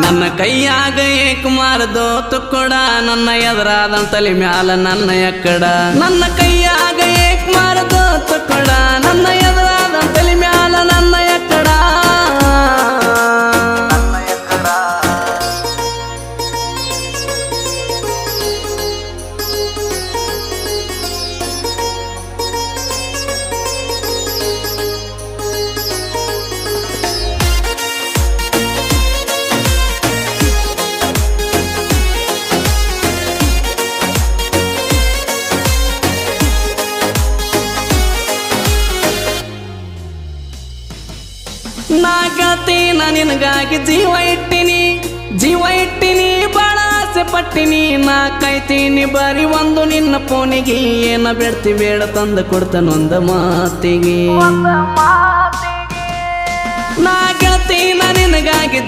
ನನ್ನ ಕೈಯಾಗ ಏಕ್ ಮಾರದೋ ತುಕ್ಕಡ ನನ್ನ ಎದುರಾದ ತಲೆ ಮ್ಯಾಲ ನನ್ನ ಎಕ್ಕಡ ನನ್ನ ಕೈಯಾಗ ಏಕ್ ಮಾರದೋ ತುಕ್ಕಡ ನನ್ನ ಎದುರಾದ ತಲೆ ಮ್ಯಾಲ ನನ್ನ ಎಕ್ಕಡ ನಾ ಗೆಳತಿ ನಿನಗಾಗಿ ಜೀವ ಇಟ್ಟಿನಿ ಬಾಳ ಆಸೆ ಪಟ್ಟಿನಿ ನಾ ಕಾಯ್ತೀನಿ ಬರೀ ಒಂದು ನಿನ್ನ ಫೋನಿಗೆ ಏನ ಬೇಡ್ತಿ ಬೇಡ ತಂದು ಕೊಡ್ತಾನೊಂದ ಮಾತಿಗೆ ನಾ ಗೆಳತಿ ನಿನಗಾಗಿ